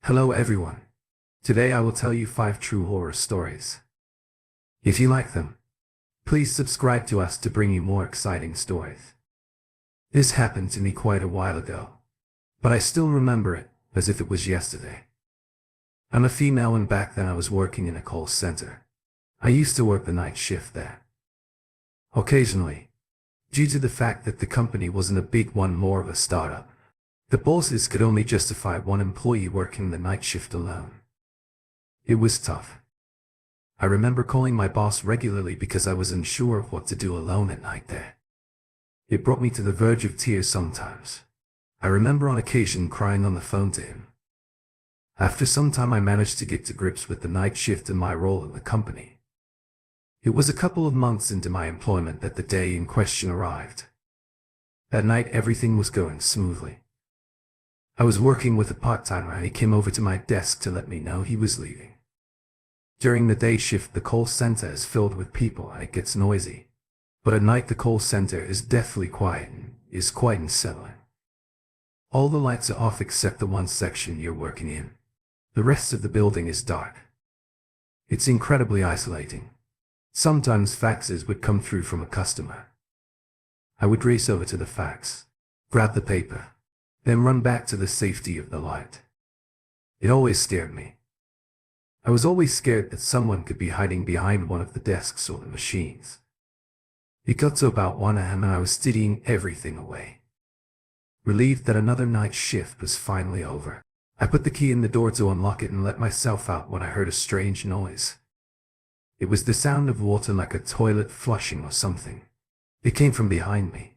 Hello everyone. Today I will tell you 5 true horror stories. If you like them, please subscribe to us to bring you more exciting stories. This happened to me quite a while ago, but I still remember it as if it was yesterday. I'm a female and back then I was working in a call center. I used to work the night shift there. Occasionally, due to the fact that the company wasn't a big one, more of a startup, the bosses could only justify one employee working the night shift alone. It was tough. I remember calling my boss regularly because I was unsure of what to do alone at night there. It brought me to the verge of tears sometimes. I remember on occasion crying on the phone to him. After some time I managed to get to grips with the night shift and my role in the company. It was a couple of months into my employment that the day in question arrived. That night everything was going smoothly. I was working with a part-timer and he came over to my desk to let me know he was leaving. During the day shift the call center is filled with people and it gets noisy. But at night the call center is deathly quiet and is quite unsettling. All the lights are off except the one section you're working in. The rest of the building is dark. It's incredibly isolating. Sometimes faxes would come through from a customer. I would race over to the fax, grab the paper, then run back to the safety of the light. It always scared me. I was always scared that someone could be hiding behind one of the desks or the machines. It got to about 1 a.m. and I was studying everything away. Relieved that another night shift was finally over, I put the key in the door to unlock it and let myself out when I heard a strange noise. It was the sound of water, like a toilet flushing or something. It came from behind me.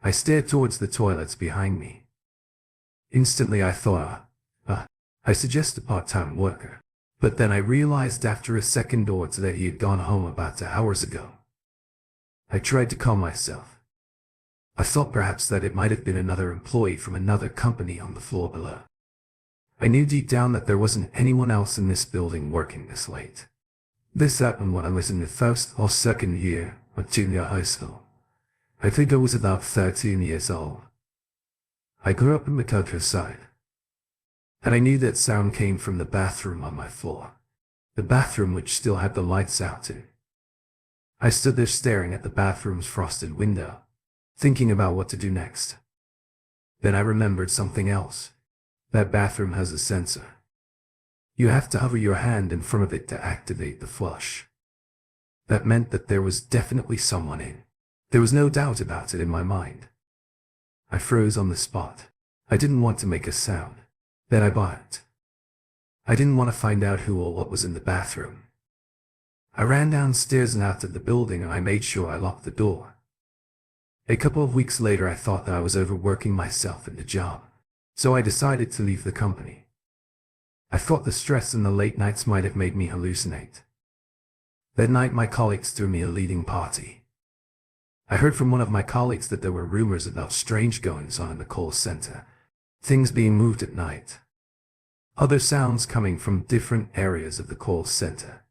I stared towards the toilets behind me. Instantly I thought, I suggest a part-time worker. But then I realized after a second or two that he had gone home about 2 hours ago. I tried to calm myself. I thought perhaps that it might have been another employee from another company on the floor below. I knew deep down that there wasn't anyone else in this building working this late. This happened when I was in the first or second year of junior high school. I think I was about 13 years old. I grew up in the countryside, and I knew that sound came from the bathroom on my floor, the bathroom which still had the lights out in. I stood there staring at the bathroom's frosted window, thinking about what to do next. Then I remembered something else. That bathroom has a sensor. You have to hover your hand in front of it to activate the flush. That meant that there was definitely someone in. There was no doubt about it in my mind. I froze on the spot. I didn't want to make a sound. Then I barked. I didn't want to find out who or what was in the bathroom. I ran downstairs and out of the building and I made sure I locked the door. A couple of weeks later I thought that I was overworking myself in the job, so I decided to leave the company. I thought the stress and the late nights might have made me hallucinate. That night my colleagues threw me a leading party. I heard from one of my colleagues that there were rumors about strange goings-on in the call center, things being moved at night. Other sounds coming from different areas of the call center.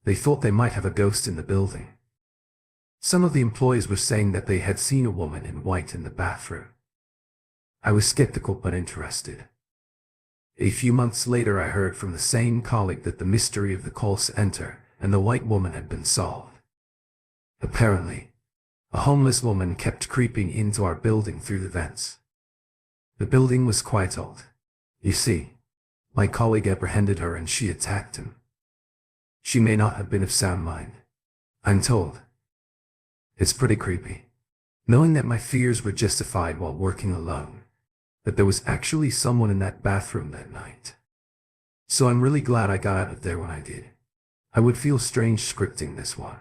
They thought they might have a ghost in the building. Some of the employees were saying that they had seen a woman in white in the bathroom. I was skeptical but interested. A few months later I heard from the same colleague that the mystery of the call center and the white woman had been solved. Apparently, a homeless woman kept creeping into our building through the vents. The building was quite old. You see, my colleague apprehended her and she attacked him. She may not have been of sound mind, I'm told. It's pretty creepy, knowing that my fears were justified while working alone, that there was actually someone in that bathroom that night. So I'm really glad I got out of there when I did. I would feel strange scripting this one.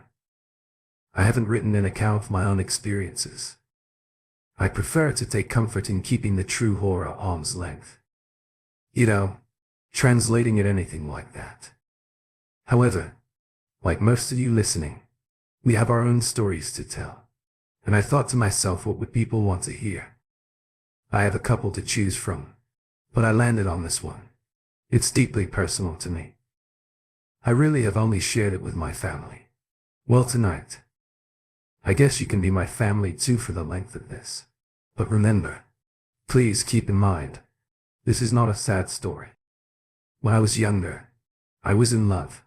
I haven't written an account of my own experiences. I prefer to take comfort in keeping the true horror at arm's length. You know, translating it anything like that. However, like most of you listening, we have our own stories to tell. And I thought to myself, what would people want to hear? I have a couple to choose from, but I landed on this one. It's deeply personal to me. I really have only shared it with my family. Well, tonight, I guess you can be my family too for the length of this. But remember, please keep in mind, This is not a sad story. When I was younger, I was in love,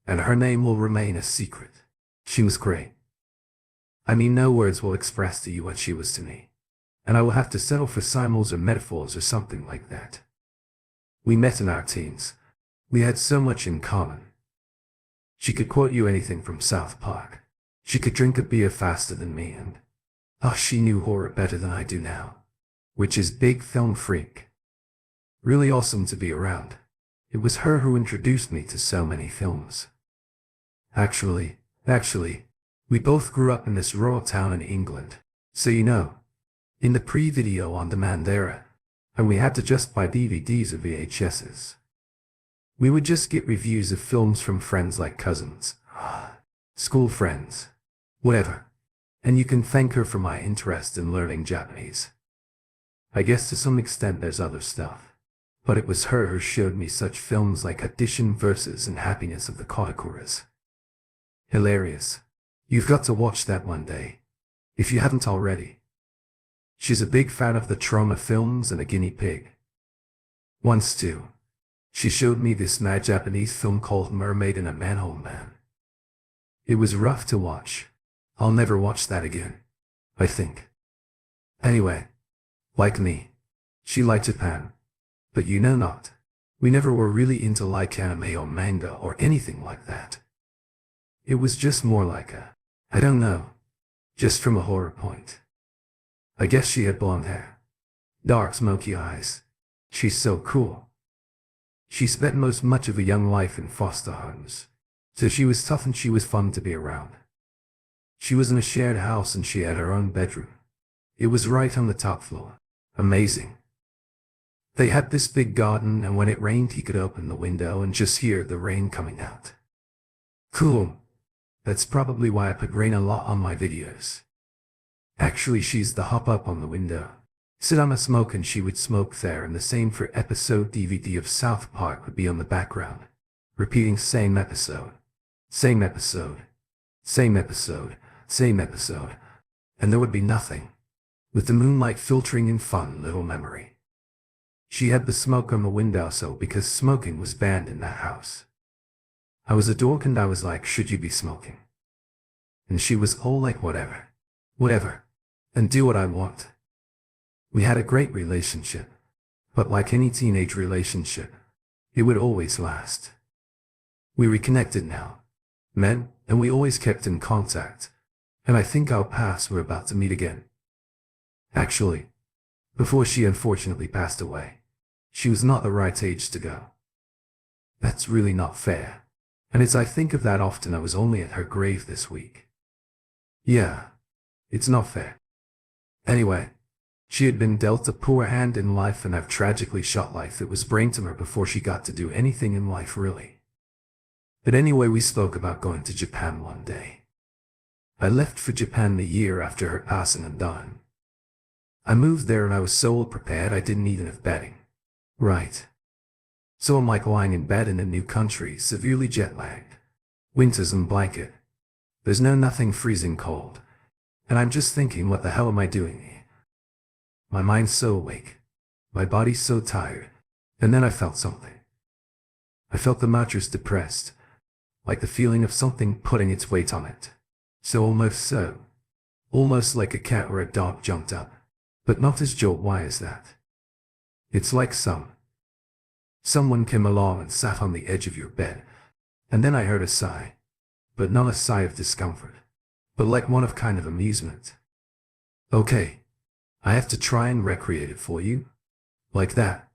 and her name will remain a secret. She was great. I mean, no words will express to you what she was to me, and I will have to settle for similes or metaphors or something like that. We met in our teens. We had so much in common. She could quote you anything from South Park. She could drink a beer faster than me, and she knew horror better than I do now, which is big film freak. Really awesome to be around. It was her who introduced me to so many films. Actually, we both grew up in this rural town in England, so you know, in the pre-video on demand era, and we had to just buy DVDs or VHSs. We would just get reviews of films from friends like cousins, school friends, whatever, and you can thank her for my interest in learning Japanese. I guess to some extent there's other stuff. But it was her who showed me such films like Audition Versus and Happiness of the Kotakuras. Hilarious. You've got to watch that one day, if you haven't already. She's a big fan of the trauma films and a guinea pig. Once too, she showed me this mad Japanese film called Mermaid in a Manhole Man. It was rough to watch. I'll never watch that again, I think. Anyway, like me, she liked Japan. But you know not. We never were really into like anime or manga or anything like that. It was just more like I don't know, just from a horror point. I guess she had blonde hair, dark smoky eyes. She's so cool. She spent much of a young life in foster homes, so she was tough and she was fun to be around. She was in a shared house and she had her own bedroom. It was right on the top floor. Amazing. They had this big garden, and when it rained he could open the window and just hear the rain coming out. Cool. That's probably why I put rain a lot on my videos. Actually, she's the hop up on the window, sit on a smoke, and she would smoke there, and the same for episode DVD of South Park would be on the background, repeating same episode, same episode, same episode, same episode, and there would be nothing, with the moonlight filtering in fun little memory. She had the smoke on the windowsill because smoking was banned in that house. I was a dork and I was like, should you be smoking? And she was all like, whatever, and do what I want. We had a great relationship, but like any teenage relationship, it would always last. We reconnected now, met, and we always kept in contact, and I think our paths were about to meet again. Actually, before she unfortunately passed away, she was not the right age to go. That's really not fair. And as I think of that often, I was only at her grave this week. Yeah, it's not fair. Anyway, she had been dealt a poor hand in life and I've tragically shot life that was brain tumor before she got to do anything in life really. But anyway, we spoke about going to Japan one day. I left for Japan the year after her passing and dying. I moved there and I was so prepared I didn't need enough bedding. Right. So I'm like lying in bed in a new country, severely jet-lagged. Winters and blanket. There's nothing freezing cold. And I'm just thinking, what the hell am I doing here? My mind's so awake. My body's so tired. And then I felt something. I felt the mattress depressed. Like the feeling of something putting its weight on it. Almost like a cat or a dog jumped up. But not as jolt. Why is that? It's like someone came along and sat on the edge of your bed, and then I heard a sigh, but not a sigh of discomfort, but like one of kind of amusement. Okay, I have to try and recreate it for you. Like that.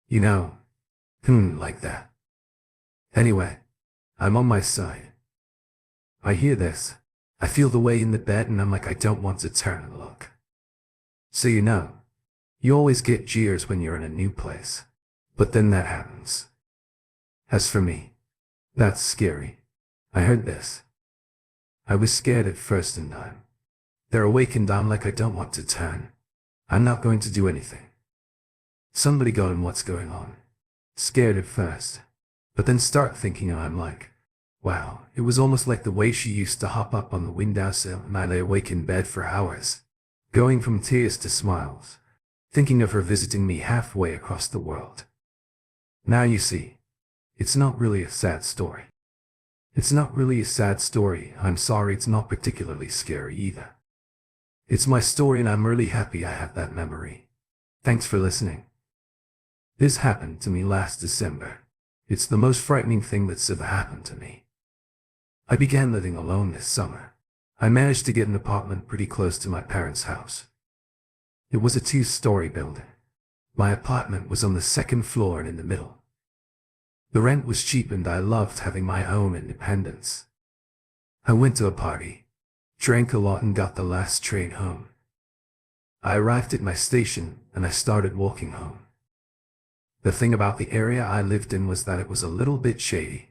You know, like that. Anyway, I'm on my side. I hear this. I feel the weight in the bed and I'm like, I don't want to turn and look. So you know, you always get jeers when you're in a new place. But then that happens. As for me, that's scary. I heard this. I was scared at first and they're awake and I'm like, I don't want to turn. I'm not going to do anything. Somebody got in, what's going on? Scared at first. But then start thinking and I'm like, wow, it was almost like the way she used to hop up on the windowsill and I lay awake in bed for hours. Going from tears to smiles. thinking of her visiting me halfway across the world. Now you see, it's not really a sad story. It's not really a sad story. I'm sorry, it's not particularly scary either. It's my story and I'm really happy I have that memory. Thanks for listening. This happened to me last December. It's the most frightening thing that's ever happened to me. I began living alone this summer. I managed to get an apartment pretty close to my parents' house. It was a 2-story building. My apartment was on the 2nd floor and in the middle. The rent was cheap and I loved having my own independence. I went to a party, drank a lot and got the last train home. I arrived at my station and I started walking home. The thing about the area I lived in was that it was a little bit shady.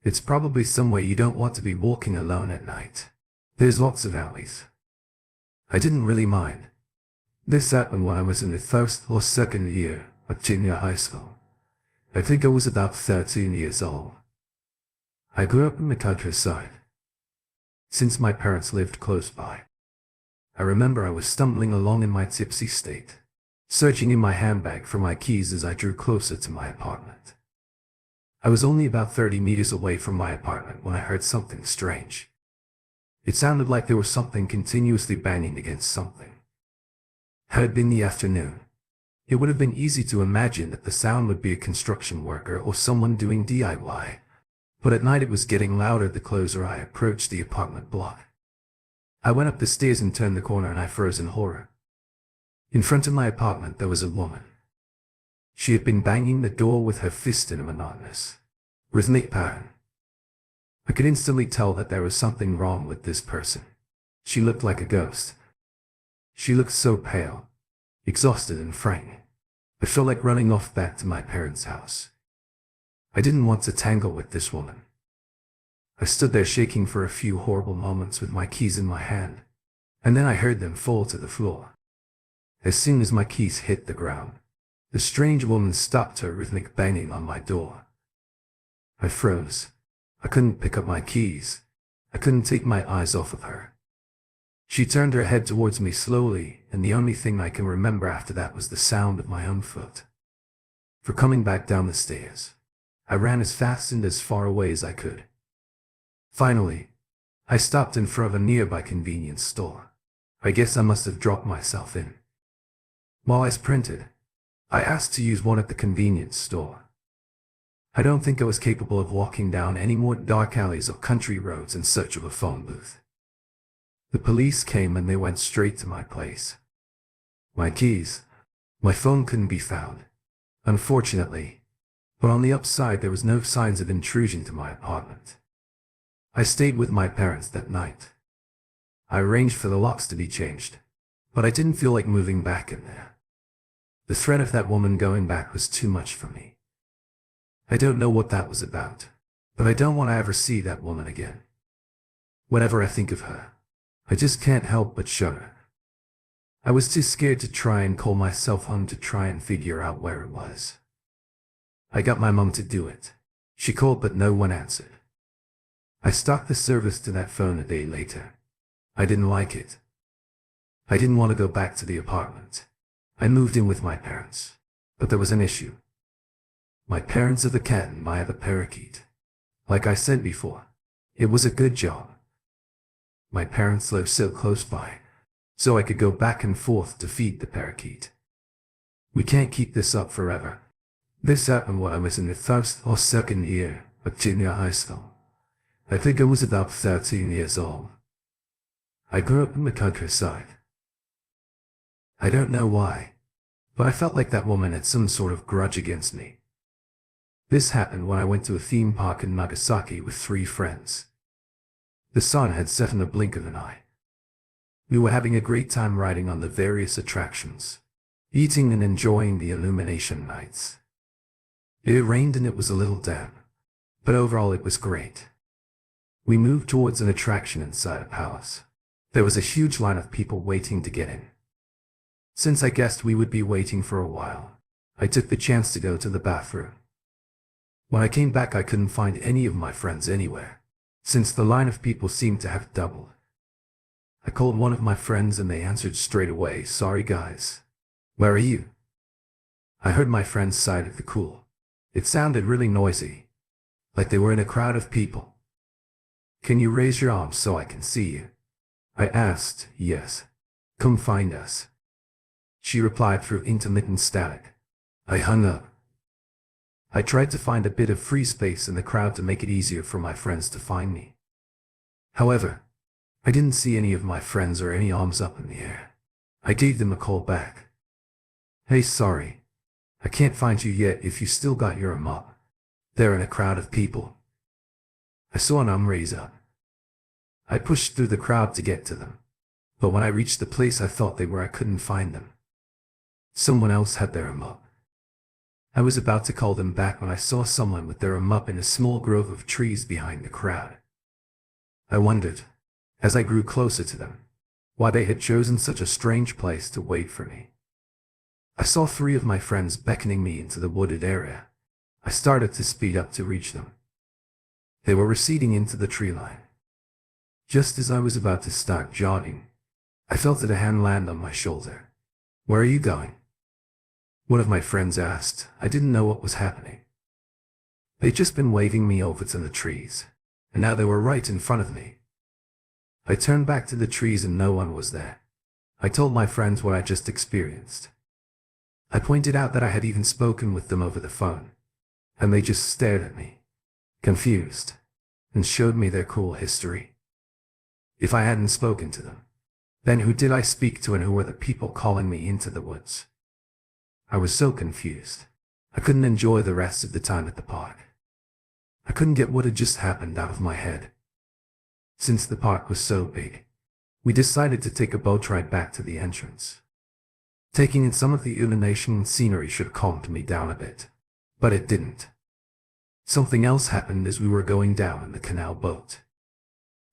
It's probably somewhere you don't want to be walking alone at night. There's lots of alleys. I didn't really mind. This happened when I was in the 1st or 2nd year of junior high school. I think I was about 13 years old. I grew up in the countryside. Since my parents lived close by, I remember I was stumbling along in my tipsy state, searching in my handbag for my keys as I drew closer to my apartment. I was only about 30 meters away from my apartment when I heard something strange. It sounded like there was something continuously banging against something. Had it been the afternoon, it would have been easy to imagine that the sound would be a construction worker or someone doing DIY, but at night it was getting louder the closer I approached the apartment block. I went up the stairs and turned the corner and I froze in horror. In front of my apartment there was a woman. She had been banging the door with her fist in a monotonous, rhythmic pattern. I could instantly tell that there was something wrong with this person. She looked like a ghost. She looked so pale, exhausted and frightened. I felt like running off back to my parents' house. I didn't want to tangle with this woman. I stood there shaking for a few horrible moments with my keys in my hand, and then I heard them fall to the floor. As soon as my keys hit the ground, the strange woman stopped her rhythmic banging on my door. I froze. I couldn't pick up my keys. I couldn't take my eyes off of her. She turned her head towards me slowly, and the only thing I can remember after that was the sound of my own foot. For coming back down the stairs, I ran as fast and as far away as I could. Finally, I stopped in front of a nearby convenience store. I guess I must have dropped myself in. While I sprinted, I asked to use one at the convenience store. I don't think I was capable of walking down any more dark alleys or country roads in search of a phone booth. The police came and they went straight to my place. My keys, my phone couldn't be found, unfortunately, but on the upside there was no signs of intrusion to my apartment. I stayed with my parents that night. I arranged for the locks to be changed, but I didn't feel like moving back in there. The threat of that woman going back was too much for me. I don't know what that was about, but I don't want to ever see that woman again. Whenever I think of her, I just can't help but shudder. I was too scared to try and call myself home to try and figure out where it was. I got my mom to do it. She called but no one answered. I stopped the service to that phone a day later. I didn't like it. I didn't want to go back to the apartment. I moved in with my parents, but there was an issue. My parents are the cat and I are the parakeet. Like I said before, it was a good job. My parents lived so close by, so I could go back and forth to feed the parakeet. We can't keep this up forever. This happened when I was in the 1st or 2nd year of junior high school. I think I was about 13 years old. I grew up in the countryside. I don't know why, but I felt like that woman had some sort of grudge against me. This happened when I went to a theme park in Nagasaki with 3 friends. The sun had set in a blink of an eye. We were having a great time riding on the various attractions, eating and enjoying the illumination nights. It rained and it was a little damp, but overall it was great. We moved towards an attraction inside a palace. There was a huge line of people waiting to get in. Since I guessed we would be waiting for a while, I took the chance to go to the bathroom. When I came back I couldn't find any of my friends anywhere, since the line of people seemed to have doubled. I called one of my friends and they answered straight away, "Sorry guys, Where are you? I heard my friend's side of the call. It sounded really noisy, like they were in a crowd of people. Can you raise your arms so I can see you? I asked. Yes. Come find us. She replied through intermittent static. I hung up. I tried to find a bit of free space in the crowd to make it easier for my friends to find me. However, I didn't see any of my friends or any arms up in the air. I gave them a call back. Hey, sorry. I can't find you yet if you still got your arm up. They're in a crowd of people. I saw an arm raise up. I pushed through the crowd to get to them, but when I reached the place I thought they were, I couldn't find them. Someone else had their arm up. I was about to call them back when I saw someone with their arm up in a small grove of trees behind the crowd. I wondered, as I grew closer to them, why they had chosen such a strange place to wait for me. I saw 3 of my friends beckoning me into the wooded area. I started to speed up to reach them. They were receding into the tree line. Just as I was about to start jogging, I felt a hand land on my shoulder. Where are you going? One of my friends asked. I didn't know what was happening. They'd just been waving me over to the trees, and now they were right in front of me. I turned back to the trees and no one was there. I told my friends what I just experienced. I pointed out that I had even spoken with them over the phone, and they just stared at me, confused, and showed me their cool history. If I hadn't spoken to them, then who did I speak to and who were the people calling me into the woods? I was so confused. I couldn't enjoy the rest of the time at the park. I couldn't get what had just happened out of my head. Since the park was so big, we decided to take a boat ride back to the entrance. Taking in some of the illumination and scenery should have calmed me down a bit, but it didn't. Something else happened as we were going down in the canal boat.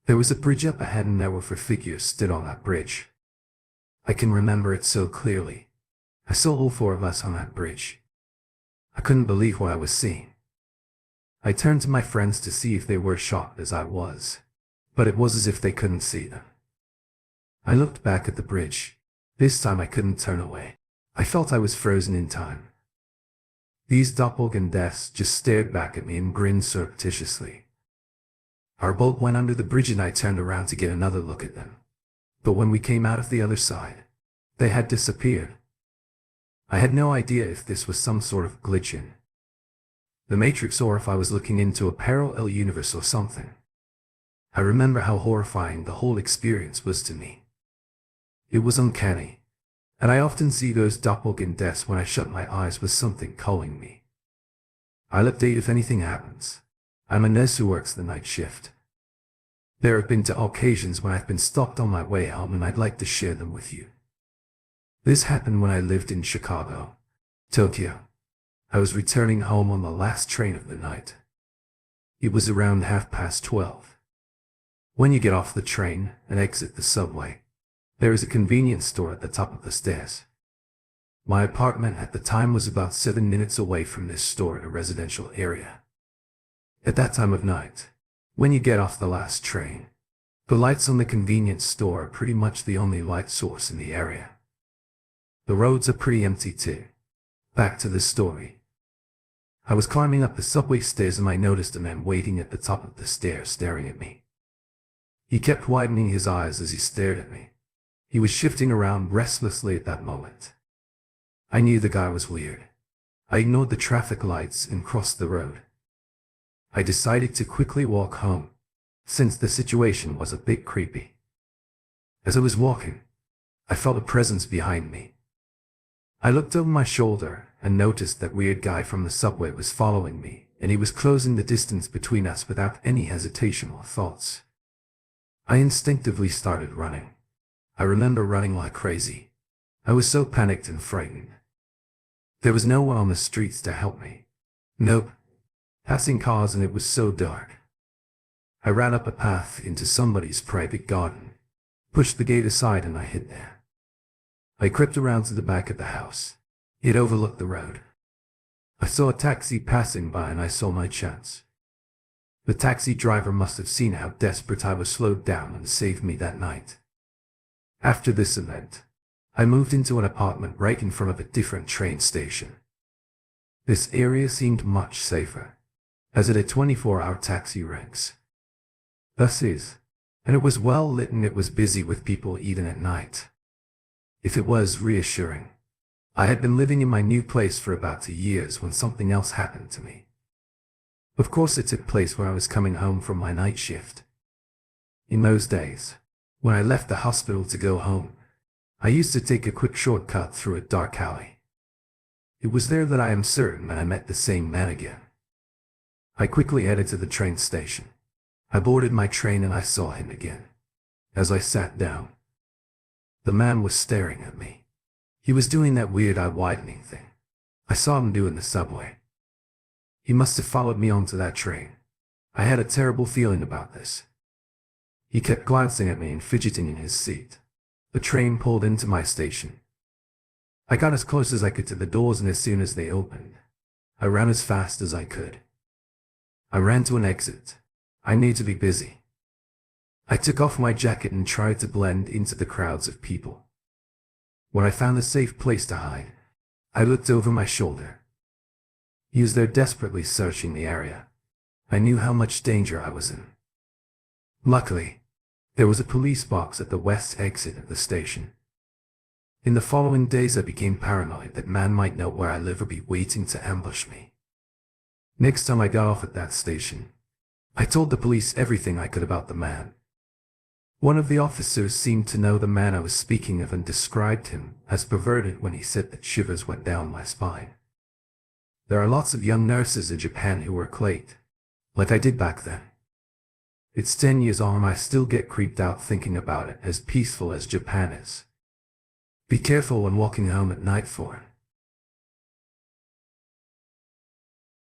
There was a bridge up ahead and there were 4 figures stood on that bridge. I can remember it so clearly. I saw all 4 of us on that bridge. I couldn't believe what I was seeing. I turned to my friends to see if they were shocked as I was, but it was as if they couldn't see them. I looked back at the bridge. This time I couldn't turn away. I felt I was frozen in time. These doppelgangers just stared back at me and grinned surreptitiously. Our boat went under the bridge and I turned around to get another look at them. But when we came out of the other side, they had disappeared. I had no idea if this was some sort of glitch in the Matrix or if I was looking into a parallel universe or something. I remember how horrifying the whole experience was to me. It was uncanny, and I often see those doppelgangers when I shut my eyes with something calling me. I'll update if anything happens. I'm a nurse who works the night shift. There have been 2 occasions when I've been stopped on my way home and I'd like to share them with you. This happened when I lived in Chicago, Tokyo. I was returning home on the last train of the night. It was around 12:30. When you get off the train and exit the subway, there is a convenience store at the top of the stairs. My apartment at the time was about 7 minutes away from this store in a residential area. At that time of night, when you get off the last train, the lights on the convenience store are pretty much the only light source in the area. The roads are pretty empty too. Back to the story. I was climbing up the subway stairs and I noticed a man waiting at the top of the stairs staring at me. He kept widening his eyes as he stared at me. He was shifting around restlessly at that moment. I knew the guy was weird. I ignored the traffic lights and crossed the road. I decided to quickly walk home, since the situation was a bit creepy. As I was walking, I felt a presence behind me. I looked over my shoulder and noticed that weird guy from the subway was following me, and he was closing the distance between us without any hesitation or thoughts. I instinctively started running. I remember running like crazy. I was so panicked and frightened. There was no one on the streets to help me. Nope. Passing cars and it was so dark. I ran up a path into somebody's private garden, pushed the gate aside and I hid there. I crept around to the back of the house. It overlooked the road. I saw a taxi passing by and I saw my chance. The taxi driver must have seen how desperate I was, slowed down and saved me that night. After this event, I moved into an apartment right in front of a different train station. This area seemed much safer, as it had 24-hour taxi ranks. And it was well lit and it was busy with people even at night. If it was reassuring, I had been living in my new place for about 2 years when something else happened to me. Of course, it took place when I was coming home from my night shift. In those days, when I left the hospital to go home, I used to take a quick shortcut through a dark alley. It was there that I am certain that I met the same man again. I quickly headed to the train station. I boarded my train and I saw him again. As I sat down, the man was staring at me. He was doing that weird eye-widening thing I saw him do in the subway. He must have followed me onto that train. I had a terrible feeling about this. He kept glancing at me and fidgeting in his seat. The train pulled into my station. I got as close as I could to the doors, and as soon as they opened, I ran as fast as I could. I ran to an exit. I need to be busy. I took off my jacket and tried to blend into the crowds of people. When I found a safe place to hide, I looked over my shoulder. He was there desperately searching the area. I knew how much danger I was in. Luckily, there was a police box at the west exit of the station. In the following days, I became paranoid that man might know where I live or be waiting to ambush me. Next time I got off at that station, I told the police everything I could about the man. One of the officers seemed to know the man I was speaking of and described him as perverted when he said that shivers went down my spine. There are lots of young nurses in Japan who work late, like I did back then. It's 10 years on and I still get creeped out thinking about it, as peaceful as Japan is. Be careful when walking home at night, for